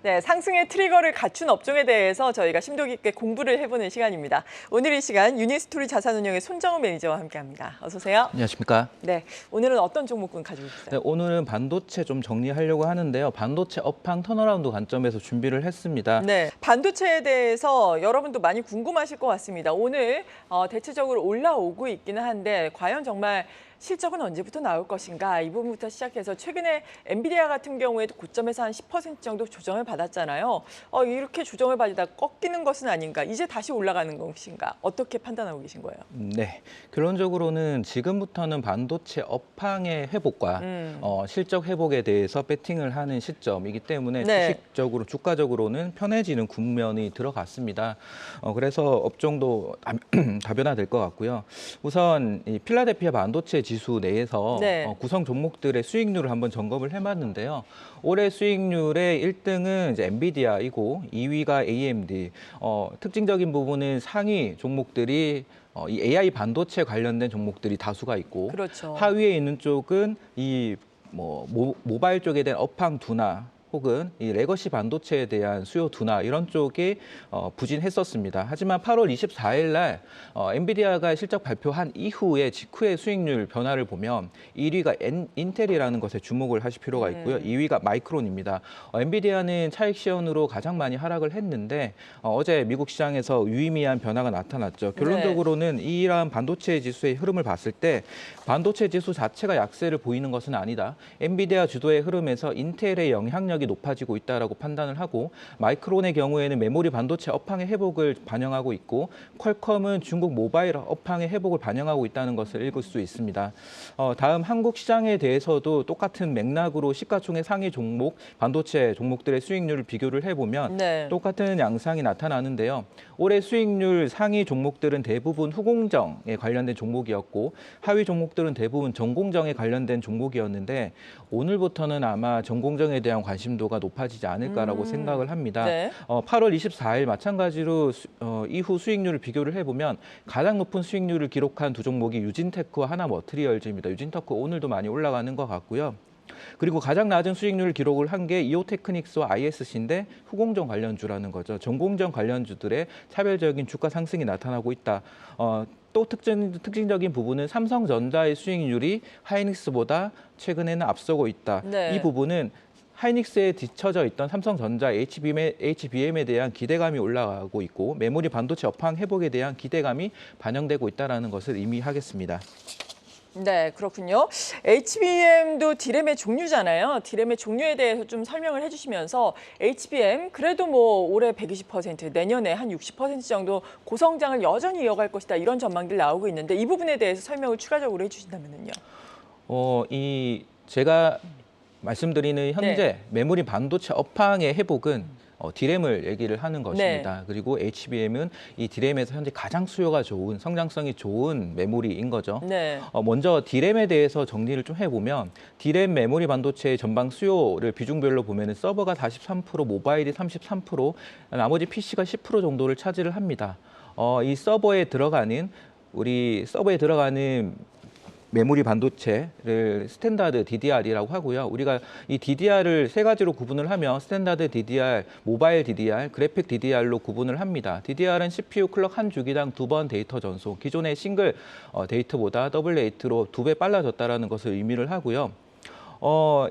네, 상승의 트리거를 갖춘 업종에 대해서 저희가 심도 깊게 공부를 해보는 시간입니다. 오늘 이 시간 유니스토리 자산운용의 손정우 매니저와 함께합니다. 어서 오세요. 안녕하십니까. 네, 오늘은 어떤 종목군 가지고 있어요? 네, 오늘은 반도체 좀 정리하려고 하는데요. 반도체 업황 턴어라운드 관점에서 준비를 했습니다. 네, 반도체에 대해서 여러분도 많이 궁금하실 것 같습니다. 오늘 대체적으로 올라오고 있기는 한데 과연 정말 실적은 언제부터 나올 것인가 이 부분부터 시작해서 최근에 엔비디아 같은 경우에도 고점에서 한 10% 정도 조정을 받았잖아요. 이렇게 조정을 받으다 꺾이는 것은 아닌가, 이제 다시 올라가는 것인가, 어떻게 판단하고 계신 거예요? 네, 결론적으로는 지금부터는 반도체 업황의 회복과 실적 회복에 대해서 베팅을 하는 시점이기 때문에 네. 주식적으로, 주가적으로는 편해지는 국면이 들어갔습니다. 그래서 업종도 다변화될 것 같고요. 우선 이 필라델피아 반도체 지수 내에서 네. 구성 종목들의 수익률을 한번 점검을 해봤는데요. 올해 수익률의 1등은 이제 엔비디아이고 2위가 AMD. 특징적인 부분은 상위 종목들이 이 AI 반도체 관련된 종목들이 다수가 있고, 그렇죠. 하위에 있는 쪽은 이 모바일 쪽에 대한 업황 둔화 혹은 이 레거시 반도체에 대한 수요 둔화 이런 쪽이 부진했었습니다. 하지만 8월 24일 날 엔비디아가 실적 발표한 이후에 직후의 수익률 변화를 보면 1위가 인텔이라는 것에 주목을 하실 필요가 있고요. 2위가 마이크론입니다. 엔비디아는 차익 시현으로 가장 많이 하락을 했는데 어제 미국 시장에서 유의미한 변화가 나타났죠. 결론적으로는 이러한 반도체 지수의 흐름을 봤을 때 반도체 지수 자체가 약세를 보이는 것은 아니다. 엔비디아 주도의 흐름에서 인텔의 영향력이 높아지고 있다라고 판단을 하고, 마이크론의 경우에는 메모리 반도체 업황의 회복을 반영하고 있고, 퀄컴은 중국 모바일 업황의 회복을 반영하고 있다는 것을 읽을 수 있습니다. 다음 한국 시장에 대해서도 똑같은 맥락으로 시가총액 상위 종목, 반도체 종목들의 수익률을 비교를 해보면 네. 똑같은 양상이 나타나는데요. 올해 수익률 상위 종목들은 대부분 후공정에 관련된 종목이었고, 하위 종목들은 대부분 전공정에 관련된 종목이었는데, 오늘부터는 아마 전공정에 대한 관심도가 높아지지 않을까라고 생각을 합니다. 네. 8월 24일 마찬가지로 이후 수익률을 비교를 해보면 가장 높은 수익률을 기록한 두 종목이 유진테크와 하나머티리얼즈입니다. 유진테크 오늘도 많이 올라가는 것 같고요. 그리고 가장 낮은 수익률을 기록을 한 게 이오테크닉스와 ISC인데 후공정 관련주라는 거죠. 전공정 관련주들의 차별적인 주가 상승이 나타나고 있다. 또 특징적인 부분은 삼성전자의 수익률이 하이닉스보다 최근에는 앞서고 있다. 네. 이 부분은 하이닉스에 뒤처져 있던 삼성전자 HBM에 대한 기대감이 올라가고 있고, 메모리 반도체 업황 회복에 대한 기대감이 반영되고 있다는 것을 의미하겠습니다. 네, 그렇군요. HBM도 디램의 종류잖아요. 디램의 종류에 대해서 좀 설명을 해주시면서 HBM 그래도 뭐 올해 120%, 내년에 한 60% 정도 고성장을 여전히 이어갈 것이다, 이런 전망들 나오고 있는데 이 부분에 대해서 설명을 추가적으로 해주신다면요. 제가 말씀드리는 현재 메모리 반도체 업황의 회복은 디램을 얘기를 하는 것입니다. 네. 그리고 HBM은 이 디램에서 현재 가장 수요가 좋은, 성장성이 좋은 메모리인 거죠. 네. 먼저 디램에 대해서 정리를 좀 해보면, 디램 메모리 반도체의 전방 수요를 비중별로 보면 서버가 43%, 모바일이 33%, 나머지 PC가 10% 정도를 차지를 합니다. 이 서버에 들어가는 메모리 반도체를 스탠다드 DDR이라고 하고요. 우리가 이 DDR을 세 가지로 구분을 하면 스탠다드 DDR, 모바일 DDR, 그래픽 DDR로 구분을 합니다. DDR은 CPU 클럭 한 주기당 2번 데이터 전송, 기존의 싱글 데이터보다 더블 레이트로 2배 빨라졌다는 것을 의미를 하고요.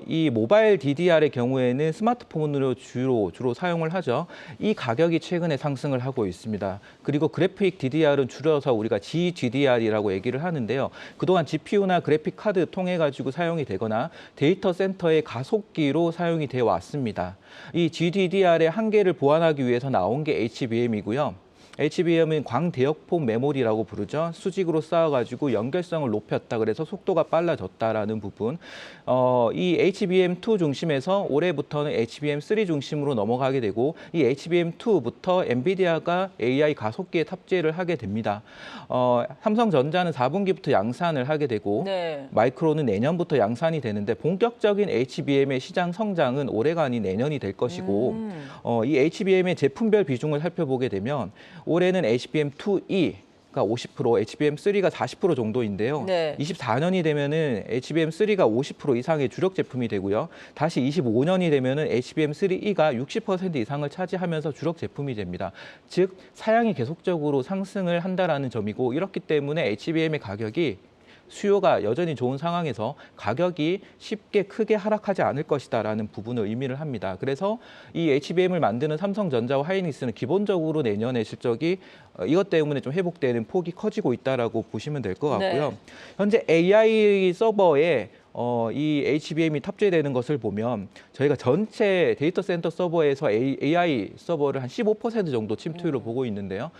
이 모바일 DDR의 경우에는 스마트폰으로 주로 사용을 하죠. 이 가격이 최근에 상승을 하고 있습니다. 그리고 그래픽 DDR은 줄여서 우리가 GDDR이라고 얘기를 하는데요. 그동안 GPU나 그래픽 카드 통해 가지고 사용이 되거나 데이터 센터의 가속기로 사용이 되어 왔습니다. 이 GDDR의 한계를 보완하기 위해서 나온 게 HBM이고요. HBM은 광대역폭 메모리라고 부르죠. 수직으로 쌓아가지고 연결성을 높였다. 그래서 속도가 빨라졌다라는 부분. 이 HBM2 중심에서 올해부터는 HBM3 중심으로 넘어가게 되고, 이 HBM2부터 엔비디아가 AI 가속기에 탑재를 하게 됩니다. 삼성전자는 4분기부터 양산을 하게 되고, 네. 마이크론은 내년부터 양산이 되는데, 본격적인 HBM의 시장 성장은 올해가 아닌 내년이 될 것이고, 이 HBM의 제품별 비중을 살펴보게 되면 올해는 HBM2E, 50%, HBM3가 40% 정도인데요. 네. 24년이 되면은 HBM3가 50% 이상의 주력 제품이 되고요. 다시 25년이 되면은 HBM3E가 60% 이상을 차지하면서 주력 제품이 됩니다. 즉 사양이 계속적으로 상승을 한다라는 점이고 이렇기 때문에 HBM의 가격이 수요가 여전히 좋은 상황에서 가격이 쉽게 크게 하락하지 않을 것이다라는 부분을 의미를 합니다. 그래서 이 HBM을 만드는 삼성전자와 하이닉스는 기본적으로 내년에 실적이 이것 때문에 좀 회복되는 폭이 커지고 있다라고 보시면 될 것 같고요. 네. 현재 AI 서버에 이 HBM이 탑재되는 것을 보면 저희가 전체 데이터 센터 서버에서 AI 서버를 한 15% 정도 침투율을 보고 있는데요.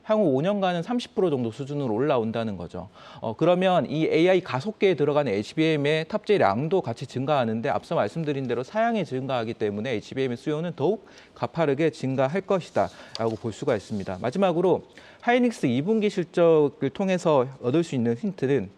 향후 5년간은 30% 정도 수준으로 올라온다는 거죠. 그러면 이 AI 가속계에 들어가는 HBM의 탑재량도 같이 증가하는데 앞서 말씀드린 대로 사양이 증가하기 때문에 HBM의 수요는 더욱 가파르게 증가할 것이다라고 볼 수가 있습니다. 마지막으로 하이닉스 2분기 실적을 통해서 얻을 수 있는 힌트는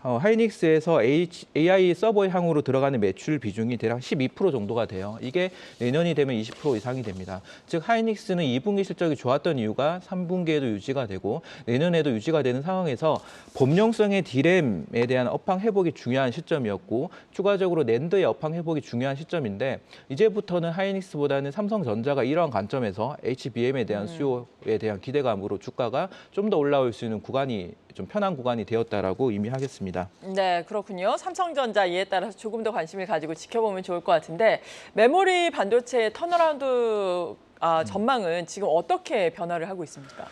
하이닉스에서 AI 서버 향으로 들어가는 매출 비중이 대략 12% 정도가 돼요. 이게 내년이 되면 20% 이상이 됩니다. 즉 하이닉스는 2분기 실적이 좋았던 이유가 3분기에도 유지가 되고 내년에도 유지가 되는 상황에서 범용성의 D램에 대한 업황 회복이 중요한 시점이었고 추가적으로 낸드의 업황 회복이 중요한 시점인데 이제부터는 하이닉스보다는 삼성전자가 이러한 관점에서 HBM에 대한 수요에 대한 기대감으로 주가가 좀 더 올라올 수 있는 구간이 좀 편한 구간이 되었다라고 의미하겠습니다. 네, 그렇군요. 삼성전자 이에 따라서 조금 더 관심을 가지고 지켜보면 좋을 것 같은데 메모리 반도체의 턴어라운드 전망은 지금 어떻게 변화를 하고 있습니까?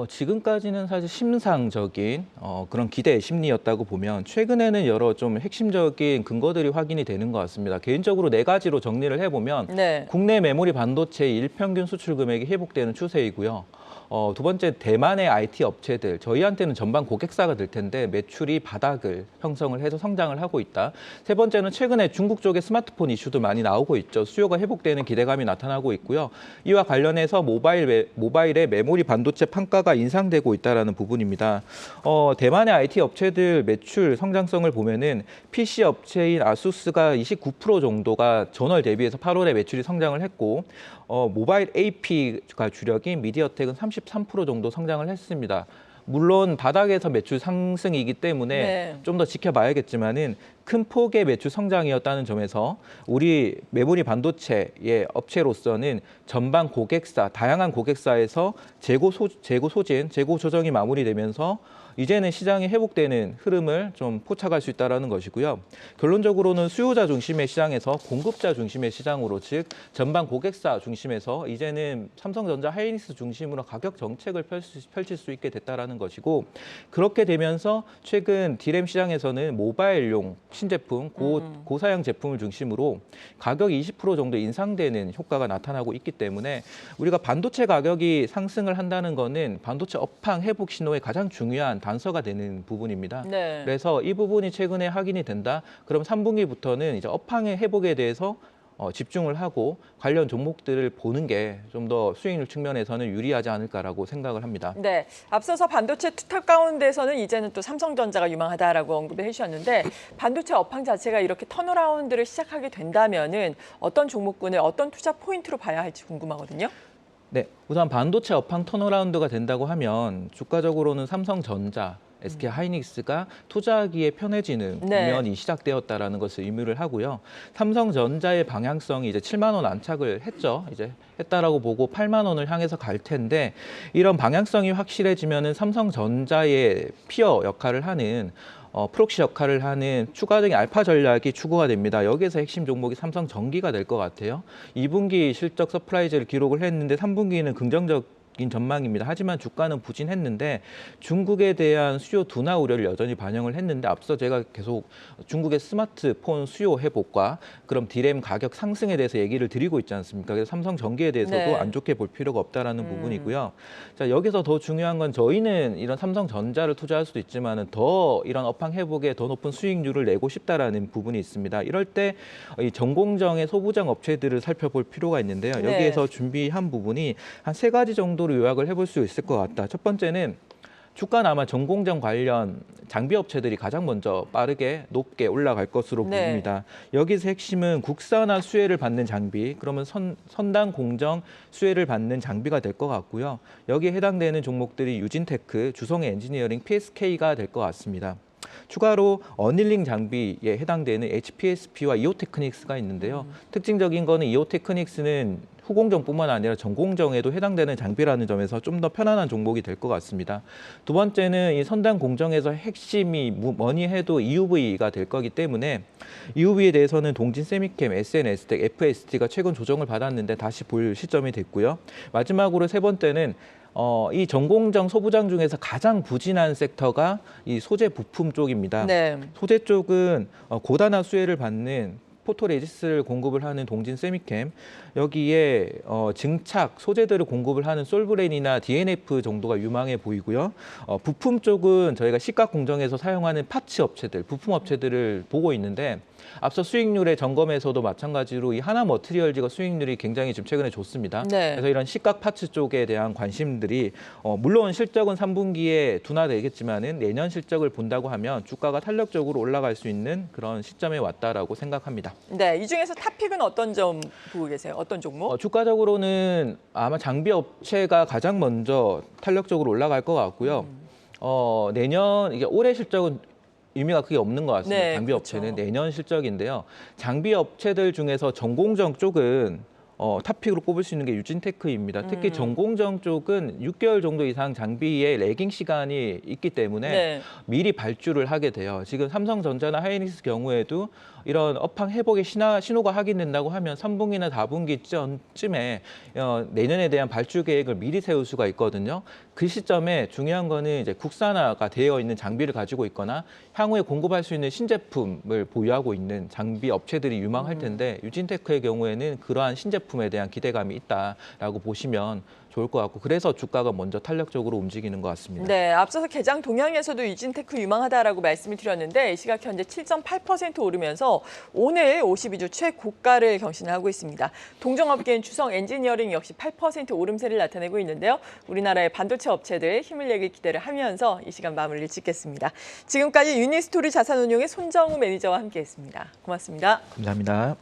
지금까지는 사실 심상적인 그런 기대 심리였다고 보면 최근에는 여러 좀 핵심적인 근거들이 확인이 되는 것 같습니다. 개인적으로 네 가지로 정리를 해보면 네. 국내 메모리 반도체 일평균 수출 금액이 회복되는 추세이고요. 두 번째 대만의 IT 업체들 저희한테는 전반 고객사가 될 텐데 매출이 바닥을 형성을 해서 성장을 하고 있다. 세 번째는 최근에 중국 쪽의 스마트폰 이슈도 많이 나오고 있죠. 수요가 회복되는 기대감이 나타나고 있고요. 이와 관련해서 모바일의 메모리 반도체 판가가 인상되고 있다는 부분입니다. 대만의 IT 업체들 매출 성장성을 보면은 PC 업체인 아수스가 29% 정도가 전월 대비해서 8월에 매출이 성장을 했고 모바일 AP가 주력인 미디어텍은 33% 정도 성장을 했습니다. 물론 바닥에서 매출 상승이기 때문에 네. 좀 더 지켜봐야겠지만은 큰 폭의 매출 성장이었다는 점에서 우리 메모리 반도체의 업체로서는 전방 고객사, 다양한 고객사에서 재고 소진, 재고 조정이 마무리되면서 이제는 시장이 회복되는 흐름을 좀 포착할 수 있다는 것이고요. 결론적으로는 수요자 중심의 시장에서 공급자 중심의 시장으로 즉 전방 고객사 중심에서 이제는 삼성전자, 하이닉스 중심으로 가격 정책을 펼칠 수 있게 됐다는 것이고 그렇게 되면서 최근 D램 시장에서는 모바일용 신제품, 고사양 제품을 중심으로 가격이 20% 정도 인상되는 효과가 나타나고 있기 때문에 우리가 반도체 가격이 상승을 한다는 거는 반도체 업황 회복 신호의 가장 중요한 단서가 되는 부분입니다. 네. 그래서 이 부분이 최근에 확인이 된다. 그럼 3분기부터는 이제 업황의 회복에 대해서 집중을 하고 관련 종목들을 보는 게 좀 더 수익률 측면에서는 유리하지 않을까라고 생각을 합니다. 네, 앞서서 반도체 투탑 가운데서는 이제는 또 삼성전자가 유망하다라고 언급을 해주셨는데 반도체 업황 자체가 이렇게 턴어라운드를 시작하게 된다면은 어떤 종목군을 어떤 투자 포인트로 봐야 할지 궁금하거든요. 네, 우선 반도체 업황 턴어라운드가 된다고 하면 주가적으로는 삼성전자, SK 하이닉스가 투자하기에 편해지는 네. 국면이 시작되었다라는 것을 의미를 하고요. 삼성전자의 방향성이 이제 7만 원 안착을 했죠. 이제 했다라고 보고 8만 원을 향해서 갈 텐데 이런 방향성이 확실해지면은 삼성전자의 피어 역할을 하는 프록시 역할을 하는 추가적인 알파 전략이 추구가 됩니다. 여기에서 핵심 종목이 삼성전기가 될 것 같아요. 2분기 실적 서프라이즈를 기록을 했는데 3분기는 긍정적 전망입니다. 하지만 주가는 부진했는데 중국에 대한 수요 둔화 우려를 여전히 반영을 했는데 앞서 제가 계속 중국의 스마트폰 수요 회복과 그럼 D램 가격 상승에 대해서 얘기를 드리고 있지 않습니까? 그래서 삼성전기에 대해서도 네. 안 좋게 볼 필요가 없다라는 부분이고요. 자, 여기서 더 중요한 건 저희는 이런 삼성전자를 투자할 수도 있지만은 더 이런 업황 회복에 더 높은 수익률을 내고 싶다라는 부분이 있습니다. 이럴 때 이 전공정의 소부장 업체들을 살펴볼 필요가 있는데요. 네. 여기에서 준비한 부분이 한 세 가지 정도로 요약을 해볼 수 있을 것 같다. 첫 번째는 주가는 아마 전공정 관련 장비 업체들이 가장 먼저 빠르게 높게 올라갈 것으로 네. 보입니다. 여기서 핵심은 국산화 수혜를 받는 장비, 그러면 선단 공정 수혜를 받는 장비가 될 것 같고요. 여기에 해당되는 종목들이 유진테크, 주성의 엔지니어링, PSK가 될 것 같습니다. 추가로 어닐링 장비에 해당되는 HPSP와 이오테크닉스가 있는데요. 특징적인 거는 이오테크닉스는 후공정뿐만 아니라 전공정에도 해당되는 장비라는 점에서 좀 더 편안한 종목이 될 것 같습니다. 두 번째는 이 선단 공정에서 핵심이 뭐니 해도 EUV가 될 거기 때문에 EUV에 대해서는 동진 세미캠, SNS텍, FST가 최근 조정을 받았는데 다시 볼 시점이 됐고요. 마지막으로 세 번째는 이 전공정 소부장 중에서 가장 부진한 섹터가 이 소재 부품 쪽입니다. 네. 소재 쪽은 고단화 수혜를 받는 포토레지스를 공급을 하는 동진 세미캠, 여기에 증착 소재들을 공급을 하는 솔브렌이나 DNF 정도가 유망해 보이고요. 부품 쪽은 저희가 시각 공정에서 사용하는 파츠 업체들, 부품 업체들을 보고 있는데 앞서 수익률의 점검에서도 마찬가지로 이 하나 머티리얼즈가 수익률이 굉장히 지금 최근에 좋습니다. 네. 그래서 이런 시각 파츠 쪽에 대한 관심들이 물론 실적은 3분기에 둔화되겠지만은 내년 실적을 본다고 하면 주가가 탄력적으로 올라갈 수 있는 그런 시점에 왔다라고 생각합니다. 네, 이 중에서 탑픽은 어떤 점 보고 계세요? 어떤 종목? 주가적으로는 아마 장비 업체가 가장 먼저 탄력적으로 올라갈 것 같고요. 내년 이게 올해 실적은 의미가 크게 없는 것 같습니다. 네, 장비 그렇죠. 업체는 내년 실적인데요. 장비 업체들 중에서 전공정 쪽은 탑픽으로 꼽을 수 있는 게 유진테크입니다. 특히 전공정 쪽은 6개월 정도 이상 장비의 레깅 시간이 있기 때문에 네. 미리 발주를 하게 돼요. 지금 삼성전자나 하이닉스 경우에도 이런 업황 회복의 신호가 확인된다고 하면 3분기나 4분기쯤에 내년에 대한 발주 계획을 미리 세울 수가 있거든요. 그 시점에 중요한 거는 이제 국산화가 되어 있는 장비를 가지고 있거나 향후에 공급할 수 있는 신제품을 보유하고 있는 장비 업체들이 유망할 텐데 유진테크의 경우에는 그러한 신제품에 대한 기대감이 있다라고 보시면 좋을 것 같고 그래서 주가가 먼저 탄력적으로 움직이는 것 같습니다. 네, 앞서서 개장 동향에서도 유진테크 유망하다라고 말씀을 드렸는데 시각 현재 7.8% 오르면서 오늘 52주 최고가를 경신하고 있습니다. 동종업계인 주성 엔지니어링 역시 8% 오름세를 나타내고 있는데요. 우리나라의 반도체 업체들 힘을 내길 기대를 하면서 이 시간 마무리를 짓겠습니다. 지금까지 유니스토리 자산운용의 손정우 매니저와 함께했습니다. 고맙습니다. 감사합니다.